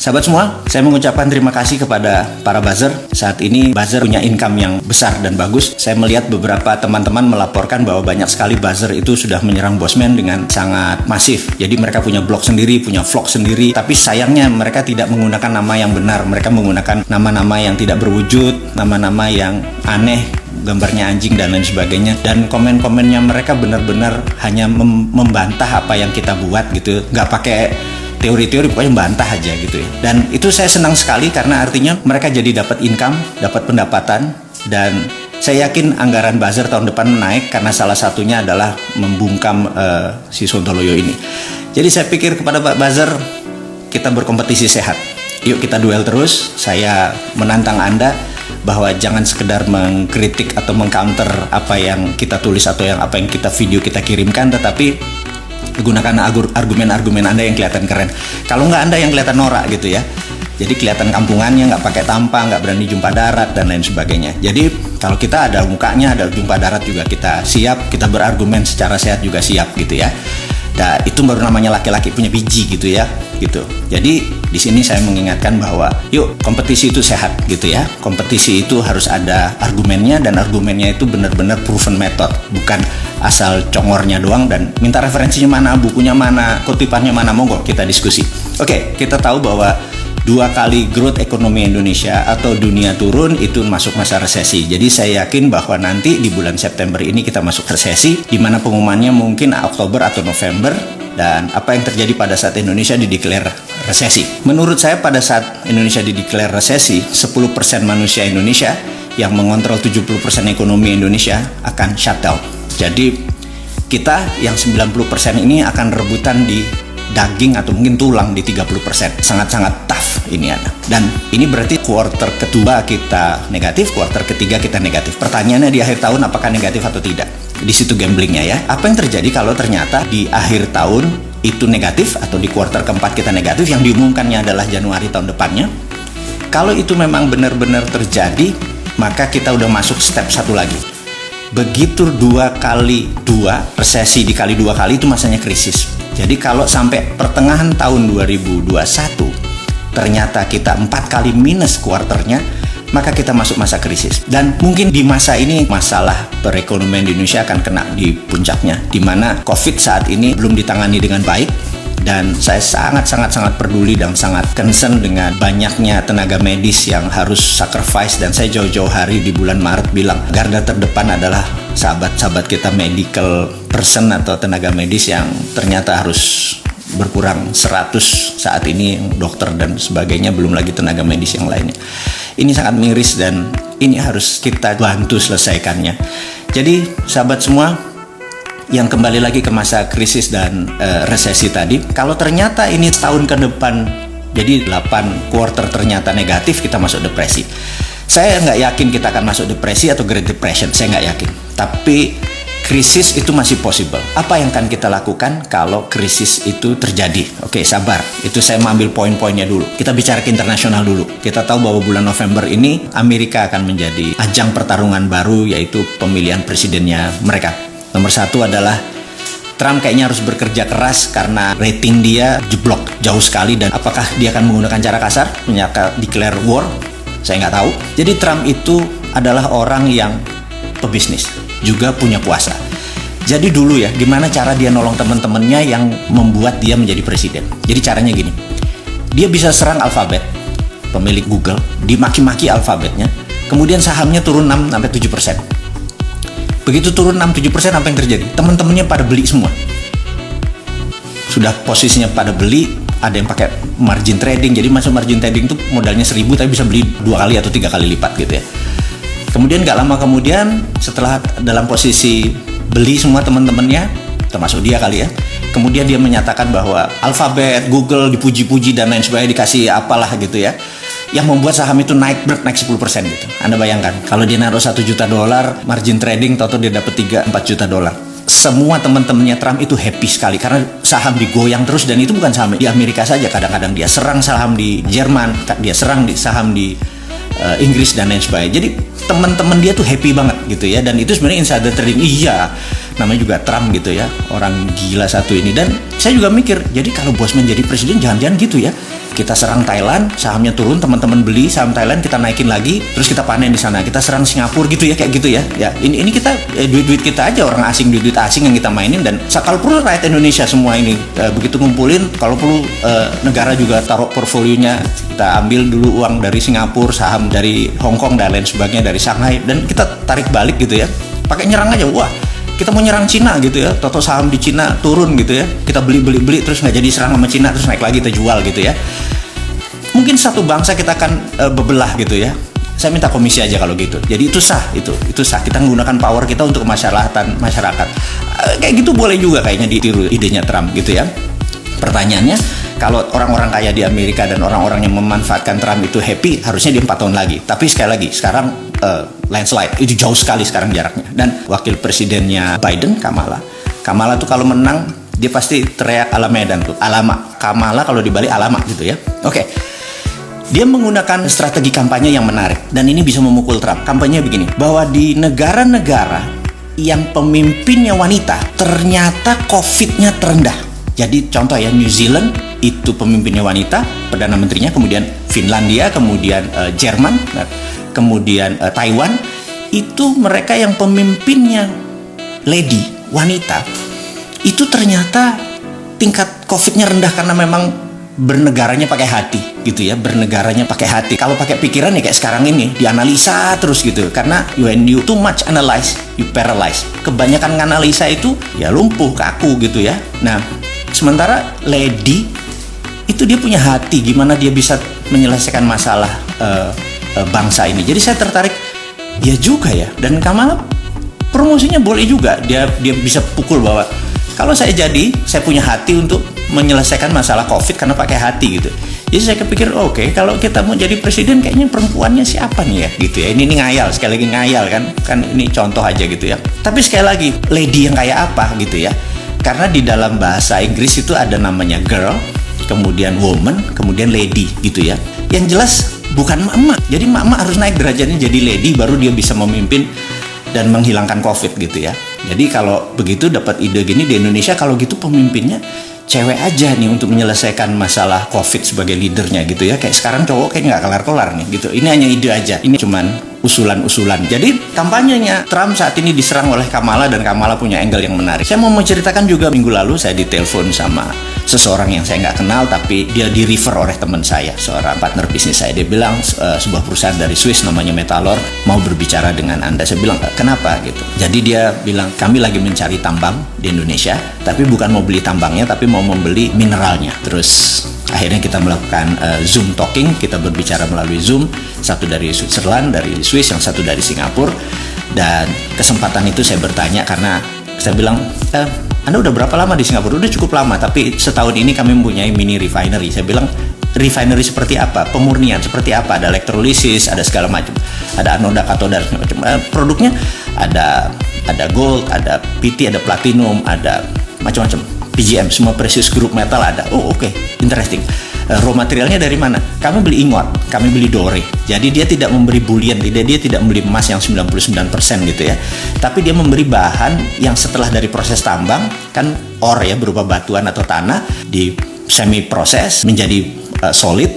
Sahabat semua, saya mengucapkan terima kasih kepada para buzzer. Saat ini buzzer punya income yang besar dan bagus. Saya melihat beberapa teman-teman melaporkan bahwa banyak sekali buzzer itu sudah menyerang Bosman dengan sangat masif. Jadi mereka punya blog sendiri, punya vlog sendiri. Tapi sayangnya mereka tidak menggunakan nama yang benar. Mereka menggunakan nama-nama yang tidak berwujud, nama-nama yang aneh, gambarnya anjing dan lain sebagainya. Dan komen-komennya mereka benar-benar hanya membantah apa yang kita buat gitu. Nggak pakai teori-teori, pokoknya membantah aja gitu ya. Dan itu saya senang sekali karena artinya mereka jadi dapat income, dapat pendapatan, dan saya yakin anggaran buzzer tahun depan naik karena salah satunya adalah membungkam si Sontoloyo ini. Jadi saya pikir kepada Pak Buzzer, kita berkompetisi sehat. Yuk kita duel terus. Saya menantang Anda bahwa jangan sekedar mengkritik atau mengcounter apa yang kita tulis atau apa yang kita video kita kirimkan, tetapi gunakan argumen-argumen Anda yang kelihatan keren. Kalau nggak Anda yang kelihatan norak gitu ya. Jadi kelihatan kampungannya, nggak pakai tampang, nggak berani jumpa darat dan lain sebagainya. Jadi kalau kita ada mukanya, ada jumpa darat juga kita siap, kita berargumen secara sehat juga siap gitu ya. Nah, itu baru namanya laki-laki punya biji gitu ya, gitu. Jadi di sini saya mengingatkan bahwa yuk kompetisi itu sehat gitu ya. Kompetisi itu harus ada argumennya dan argumennya itu benar-benar proven method, bukan asal congornya doang dan minta referensinya mana, bukunya mana, kutipannya mana, monggo kita diskusi. Oke, kita tahu bahwa 2 kali growth ekonomi Indonesia atau dunia turun itu masuk masa resesi. Jadi saya yakin bahwa nanti di bulan September ini kita masuk resesi, di mana pengumumannya mungkin Oktober atau November, dan apa yang terjadi pada saat Indonesia dideklar resesi. Menurut saya pada saat Indonesia dideklar resesi, 10% manusia Indonesia yang mengontrol 70% ekonomi Indonesia akan shutdown. Jadi kita yang 90% ini akan rebutan di daging atau mungkin tulang di 30%. Sangat-sangat tough ini ya. Dan ini berarti kuarter kedua kita negatif, kuarter ketiga kita negatif. Pertanyaannya di akhir tahun apakah negatif atau tidak? Di situ gamblingnya ya. Apa yang terjadi kalau ternyata di akhir tahun itu negatif atau di kuarter keempat kita negatif, yang diumumkannya adalah Januari tahun depannya? Kalau itu memang benar-benar terjadi, maka kita udah masuk step satu lagi. Begitu 2 kali 2, resesi dikali 2 kali itu masanya krisis. Jadi kalau sampai pertengahan tahun 2021 ternyata kita 4 kali minus kuarternya, maka kita masuk masa krisis. Dan mungkin di masa ini masalah perekonomian di Indonesia akan kena di puncaknya, di mana COVID saat ini belum ditangani dengan baik. Dan saya sangat peduli dan sangat concern dengan banyaknya tenaga medis yang harus sacrifice. Dan saya jauh-jauh hari di bulan Maret bilang garda terdepan adalah sahabat-sahabat kita medical person atau tenaga medis yang ternyata harus berkurang 100 saat ini, dokter dan sebagainya, belum lagi tenaga medis yang lainnya. Ini sangat miris dan ini harus kita bantu selesaikannya. Jadi sahabat semua yang kembali lagi ke masa krisis dan resesi tadi, kalau ternyata ini setahun ke depan jadi 8 quarter ternyata negatif, kita masuk depresi. Saya nggak yakin kita akan masuk depresi atau Great Depression, saya nggak yakin. Tapi krisis itu masih possible. Apa yang akan kita lakukan kalau krisis itu terjadi? Oke, sabar. Itu saya mengambil poin-poinnya dulu. Kita bicara ke internasional dulu. Kita tahu bahwa bulan November ini Amerika akan menjadi ajang pertarungan baru, yaitu pemilihan presidennya mereka. Nomor 1 adalah Trump kayaknya harus bekerja keras karena rating dia jeblok jauh sekali. Dan apakah dia akan menggunakan cara kasar, declare war? Saya nggak tahu. Jadi Trump itu adalah orang yang pebisnis, juga punya kuasa. Jadi dulu ya, gimana cara dia nolong teman-temannya yang membuat dia menjadi presiden. Jadi caranya gini, dia bisa serang Alphabet, pemilik Google, dimaki-maki Alphabetnya, kemudian sahamnya turun 6-7%. Begitu turun 6-7%, apa yang terjadi? Teman-temannya pada beli semua. Sudah posisinya pada beli, ada yang pakai margin trading. Jadi masuk margin trading itu modalnya 1.000 tapi bisa beli 2 kali atau 3 kali lipat gitu ya. Kemudian gak lama kemudian, setelah dalam posisi beli semua teman-temannya, termasuk dia kali ya, kemudian dia menyatakan bahwa Alphabet, Google dipuji-puji dan lain sebagainya, dikasih apalah gitu ya, yang membuat saham itu naik 10% gitu. Anda bayangkan, kalau dia naruh $1 juta, margin trading, tahu-tahu dia dapat 3-4 juta dolar. Semua teman-temannya Trump itu happy sekali karena saham digoyang terus. Dan itu bukan saham di Amerika saja, kadang-kadang dia serang saham di Jerman, dia serang di saham di Inggris dan lain sebagainya. Jadi teman-teman dia tuh happy banget gitu ya. Dan itu sebenarnya insider trading. Iya, namanya juga Trump gitu ya, orang gila satu ini. Dan saya juga mikir, jadi kalau Bosman jadi presiden jangan-jangan gitu ya, kita serang Thailand, sahamnya turun, teman-teman beli saham Thailand, kita naikin lagi, terus kita panen di sana. Kita serang Singapura gitu ya, kayak gitu ya. Ya, ini kita duit-duit kita aja, orang asing, duit-duit asing yang kita mainin. Dan kalau perlu rakyat Indonesia semua ini begitu ngumpulin, kalau perlu negara juga taruh portfolionya, kita ambil dulu uang dari Singapura, saham dari Hong Kong dan lain sebagainya, dari Shanghai, dan kita tarik balik gitu ya. Pakai nyerang aja, wah kita mau nyerang Cina gitu ya, toto saham di Cina turun gitu ya, kita beli terus nggak jadi serang sama Cina, terus naik lagi kita jual gitu ya. Mungkin satu bangsa kita akan bebelah gitu ya. Saya minta komisi aja kalau gitu. Jadi itu sah, itu sah. Kita menggunakan power kita untuk kemaslahatan masyarakat. Kayak gitu boleh juga kayaknya ditiru idenya Trump gitu ya. Pertanyaannya, kalau orang-orang kaya di Amerika dan orang-orang yang memanfaatkan Trump itu happy, harusnya dia 4 tahun lagi. Tapi sekali lagi, sekarang landslide, itu jauh sekali sekarang jaraknya. Dan wakil presidennya Biden, Kamala tuh kalau menang, dia pasti teriak ala Medan tuh, alama. Kamala kalau dibalik alama gitu ya. Oke. Dia menggunakan strategi kampanye yang menarik, dan ini bisa memukul Trump. Kampanye begini, bahwa di negara-negara yang pemimpinnya wanita, ternyata COVID-nya terendah. Jadi contoh ya, New Zealand itu pemimpinnya wanita, Perdana Menterinya, kemudian Finlandia, kemudian Jerman, kemudian Taiwan, itu mereka yang pemimpinnya lady, wanita, itu ternyata tingkat COVID-nya rendah karena memang bernegaranya pakai hati gitu ya, bernegaranya pakai hati. Kalau pakai pikiran ya kayak sekarang ini, dianalisa terus gitu. Karena when you too much analyze, you paralyze. Kebanyakan nganalisa itu ya lumpuh, kaku gitu ya. Nah, sementara lady itu dia punya hati, gimana dia bisa menyelesaikan masalah bangsa ini. Jadi saya tertarik, ya juga ya. Dan Kamala promosinya boleh juga, dia bisa pukul bahwa kalau saya punya hati untuk menyelesaikan masalah COVID karena pakai hati gitu. Jadi saya kepikir, oke, kalau kita mau jadi presiden kayaknya perempuannya siapa nih ya gitu ya. Ini ngayal, sekali lagi ngayal kan ini contoh aja gitu ya. Tapi sekali lagi, lady yang kayak apa gitu ya. Karena di dalam bahasa Inggris itu ada namanya girl, kemudian woman, kemudian lady gitu ya. Yang jelas bukan emak-emak. Jadi emak-emak harus naik derajatnya jadi lady, baru dia bisa memimpin dan menghilangkan COVID gitu ya. Jadi kalau begitu dapat ide gini di Indonesia, kalau gitu pemimpinnya cewek aja nih untuk menyelesaikan masalah COVID sebagai leadernya gitu ya. Kayak sekarang cowok kayak nggak kelar-kelar nih gitu. Ini hanya ide aja. Ini cuman usulan-usulan. Jadi kampanyenya Trump saat ini diserang oleh Kamala, dan Kamala punya angle yang menarik. Saya mau menceritakan juga, minggu lalu saya ditelepon sama seseorang yang saya nggak kenal, tapi dia di-refer oleh teman saya, seorang partner bisnis saya. Dia bilang sebuah perusahaan dari Swiss namanya Metallor mau berbicara dengan Anda. Saya bilang, kenapa gitu. Jadi dia bilang, kami lagi mencari tambang di Indonesia, tapi bukan mau beli tambangnya, tapi mau membeli mineralnya. Terus akhirnya kita melakukan Zoom talking, kita berbicara melalui Zoom, satu dari Switzerland, dari Swiss, yang satu dari Singapura. Dan kesempatan itu saya bertanya karena saya bilang, Anda udah berapa lama di Singapura? Udah cukup lama, tapi setahun ini kami mempunyai mini refinery. Saya bilang, refinery seperti apa? Pemurnian seperti apa? Ada elektrolisis, ada segala macam. Ada anoda, katoda, segala macam. Produknya ada gold, ada PT, ada platinum, ada macam-macam. PGM, semua precious group metal ada. Oh, oke, interesting. Raw materialnya dari mana? Kami beli ingot, kami beli dore. Jadi dia tidak memberi bullion, dia tidak membeli emas yang 99% gitu ya. Tapi dia memberi bahan yang setelah dari proses tambang, kan ore ya, berupa batuan atau tanah, di semi proses menjadi solid.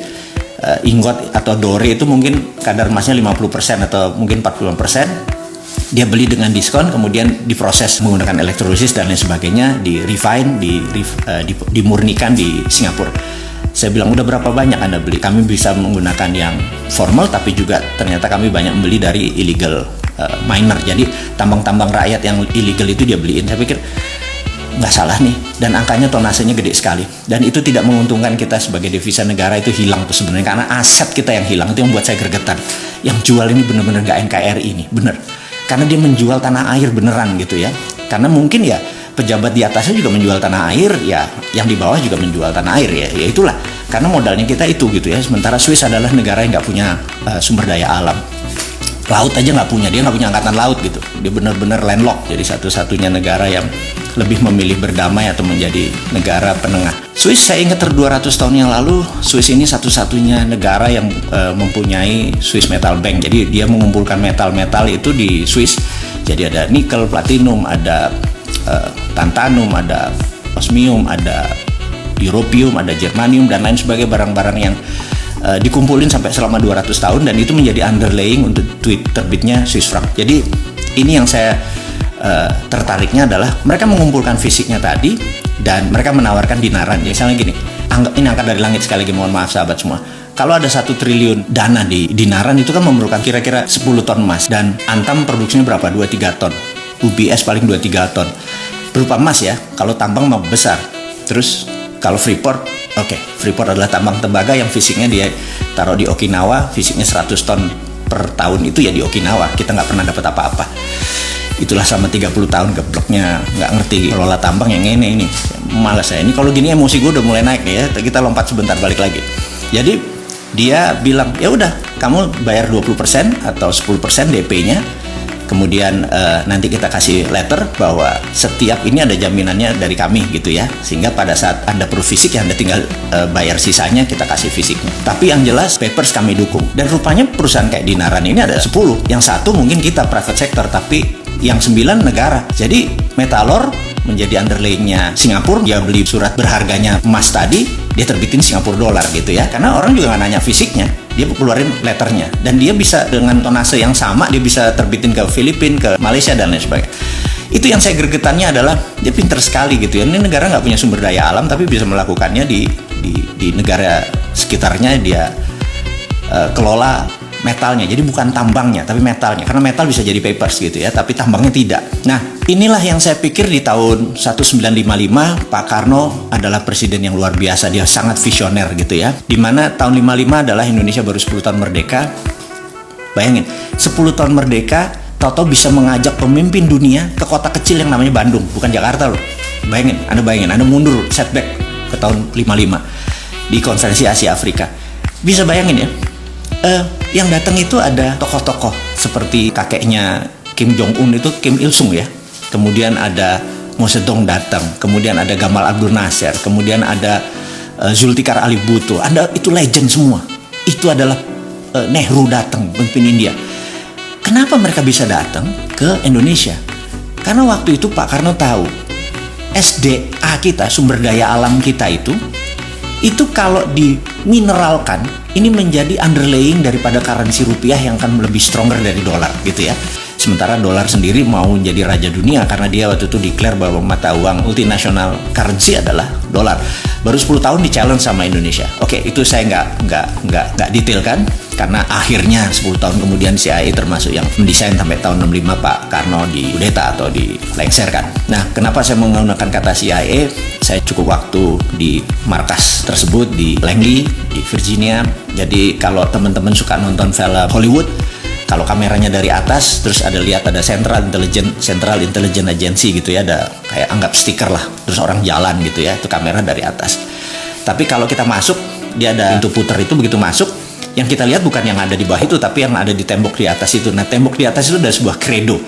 Ingot atau dore itu mungkin kadar emasnya 50% atau mungkin 40%. Dia beli dengan diskon, kemudian diproses menggunakan elektrolisis dan lain sebagainya, di refine, dimurnikan di Singapura. Saya bilang, udah berapa banyak Anda beli? Kami bisa menggunakan yang formal, tapi juga ternyata kami banyak membeli dari illegal miner. Jadi tambang-tambang rakyat yang illegal itu dia beliin. Saya pikir nggak salah nih, dan angkanya tonasenya gede sekali. Dan itu tidak menguntungkan kita sebagai devisa negara, itu hilang tuh sebenarnya, karena aset kita yang hilang. Itu yang buat saya gregetan. Yang jual ini bener-bener nggak NKRI nih, bener. Karena dia menjual tanah air beneran gitu ya. Karena mungkin ya pejabat di atasnya juga menjual tanah air, ya yang di bawah juga menjual tanah air ya. Ya itulah, karena modalnya kita itu gitu ya. Sementara Swiss adalah negara yang nggak punya sumber daya alam. Laut aja nggak punya, dia nggak punya angkatan laut gitu. Dia benar-benar landlocked, jadi satu-satunya negara yang lebih memilih berdamai atau menjadi negara penengah. Swiss, saya ingat 200 tahun yang lalu, Swiss ini satu-satunya negara yang mempunyai Swiss Metal Bank. Jadi dia mengumpulkan metal-metal itu di Swiss. Jadi ada nikel, platinum, ada tantalum, ada osmium, ada europium, ada germanium dan lain sebagainya, barang-barang yang dikumpulin sampai selama 200 tahun, dan itu menjadi underlying untuk terbitnya Swiss franc. Jadi ini yang saya tertariknya adalah mereka mengumpulkan fisiknya tadi dan mereka menawarkan dinaran. Misalnya gini, ini angkat dari langit sekali lagi, mohon maaf sahabat semua. Kalau ada 1 triliun dana di dinaran, itu kan memerlukan kira-kira 10 ton emas, dan Antam produksinya berapa? 2-3 ton. UBS paling 2-3 ton. Berupa emas ya, kalau tambang mau besar. Terus kalau Freeport, Freeport adalah tambang tembaga yang fisiknya dia taruh di Okinawa, fisiknya 100 ton per tahun, itu ya di Okinawa. Kita nggak pernah dapat apa-apa. Itulah selama 30 tahun gebloknya nggak ngerti kelola tambang yang ini. Malas saya. Ini kalau gini emosi gue udah mulai naik nih ya. Kita lompat sebentar, balik lagi. Jadi dia bilang, ya udah kamu bayar 20% atau 10% DP-nya. Kemudian nanti kita kasih letter bahwa setiap ini ada jaminannya dari kami gitu ya. Sehingga pada saat Anda perlu fisik ya Anda tinggal bayar sisanya, kita kasih fisiknya. Tapi yang jelas papers kami dukung. Dan rupanya perusahaan kayak Dinaran ini ada 10. Yang 1 mungkin kita private sector, tapi yang 9 negara. Jadi Metalor menjadi underlayingnya Singapura. Dia beli surat berharganya emas tadi, dia terbitin Singapura dolar gitu ya. Karena orang juga nggak nanya fisiknya, dia keluarin letternya, dan dia bisa dengan tonase yang sama dia bisa terbitin ke Filipina, ke Malaysia dan lain sebagainya. Itu yang saya gregetannya adalah dia pinter sekali gitu ya. Ini negara nggak punya sumber daya alam tapi bisa melakukannya di negara sekitarnya. Dia kelola metalnya, jadi bukan tambangnya tapi metalnya, karena metal bisa jadi papers gitu ya, tapi tambangnya tidak. Nah, inilah yang saya pikir di tahun 1955 Pak Karno adalah presiden yang luar biasa. Dia sangat visioner gitu ya, dimana tahun 55 adalah Indonesia baru 10 tahun merdeka. Bayangin, 10 tahun merdeka Toto bisa mengajak pemimpin dunia ke kota kecil yang namanya Bandung, bukan Jakarta loh. Bayangin, Anda mundur setback ke tahun 55 di konferensi Asia Afrika. Bisa bayangin ya, yang datang itu ada tokoh-tokoh seperti kakeknya Kim Jong Un itu Kim Il Sung ya. Kemudian ada Mao Zedong datang, kemudian ada Gamal Abdul Nasser, kemudian ada Zulfikar Ali Bhutto. Itu legend semua. Itu adalah Nehru datang, pemimpin India. Kenapa mereka bisa datang ke Indonesia? Karena waktu itu Pak Karno tahu SDA kita, sumber daya alam kita itu kalau dimineralkan, ini menjadi underlying daripada currency rupiah yang akan lebih stronger dari dolar gitu ya. Sementara dolar sendiri mau jadi raja dunia karena dia waktu itu declare bahwa mata uang multinational currency adalah dolar. Baru 10 tahun di challenge sama Indonesia. Oke, itu saya nggak detailkan karena akhirnya 10 tahun kemudian CIA termasuk yang mendesain sampai tahun 65 Pak Karno di kudeta atau dilengserkan. Nah, kenapa saya menggunakan kata CIA? Saya cukup waktu di markas tersebut di Langley, di Virginia. Jadi kalau teman-teman suka nonton film Hollywood, kalau kameranya dari atas, terus ada Central Intelligence Agency gitu ya, ada kayak anggap stiker lah, terus orang jalan gitu ya, itu kamera dari atas. Tapi kalau kita masuk, dia ada pintu puter itu, begitu masuk, yang kita lihat bukan yang ada di bawah itu, tapi yang ada di tembok di atas itu. Nah, tembok di atas itu ada sebuah credo.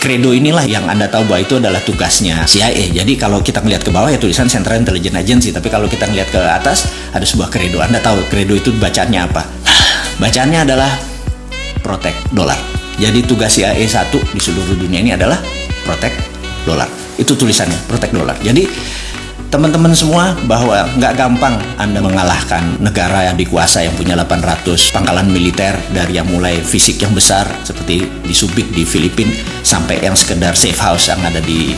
Credo inilah yang Anda tahu bahwa itu adalah tugasnya CIA. Jadi kalau kita ngelihat ke bawah ya tulisan Central Intelligence Agency, tapi kalau kita ngelihat ke atas ada sebuah credo. Anda tahu credo itu bacaannya apa? Bacaannya adalah protect dolar. Jadi tugas CIA 1 di seluruh dunia ini adalah protect dolar. Itu tulisannya, protect dolar. Jadi teman-teman semua bahwa nggak gampang Anda mengalahkan negara yang dikuasa yang punya 800 pangkalan militer, dari yang mulai fisik yang besar seperti di Subic di Filipina sampai yang sekedar safe house yang ada di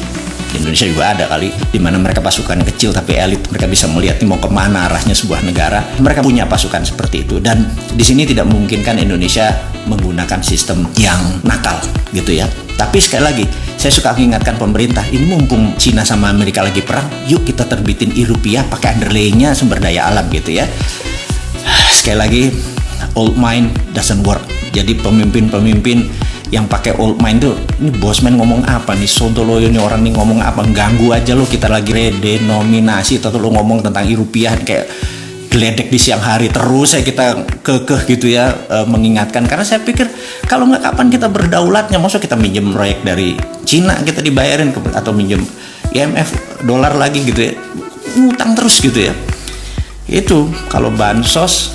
Indonesia juga ada kali, di mana mereka pasukan kecil tapi elit, mereka bisa melihat mau kemana arahnya sebuah negara. Mereka punya pasukan seperti itu, dan di sini tidak memungkinkan Indonesia menggunakan sistem yang nakal gitu ya. Tapi sekali lagi saya suka mengingatkan pemerintah, ini mumpung Cina sama Amerika lagi perang, yuk kita terbitin rupiah pakai underlayingnya sumber daya alam gitu ya. Sekali lagi, old mind doesn't work. Jadi pemimpin-pemimpin yang pakai old mind tuh, ini bosman ngomong apa nih, sontoloyo nih orang nih ngomong apa, ganggu aja lo, kita lagi redenominasi atau lo ngomong tentang rupiah kayak geledek di siang hari terus ya, kita kekeh gitu ya mengingatkan. Karena saya pikir kalau nggak kapan kita berdaulatnya, maksud kita minjem proyek dari Cina kita dibayarin atau minjem IMF dolar lagi gitu ya, ngutang terus gitu ya. Itu kalau bansos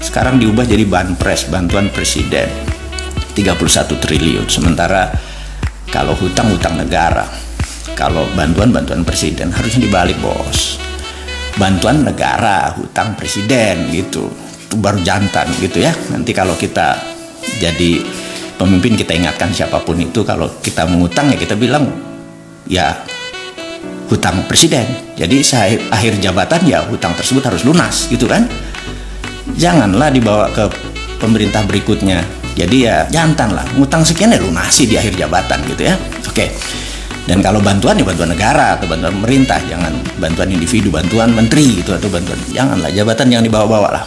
sekarang diubah jadi banpres, bantuan presiden 31 triliun. Sementara kalau hutang negara Kalau bantuan presiden harusnya dibalik, bos. Bantuan negara, hutang presiden gitu. Itu baru jantan gitu ya. Nanti kalau kita jadi pemimpin, kita ingatkan siapapun itu, kalau kita mengutang ya kita bilang ya hutang presiden. Jadi akhir jabatan ya hutang tersebut harus lunas gitu kan. Janganlah dibawa ke pemerintah berikutnya. Jadi ya jantan lah, ngutang sekian ya lunasi di akhir jabatan gitu ya. Oke. Dan kalau bantuan ya bantuan negara atau bantuan pemerintah, jangan bantuan individu, bantuan menteri gitu atau bantuan, janganlah, jabatan jangan dibawa-bawa lah.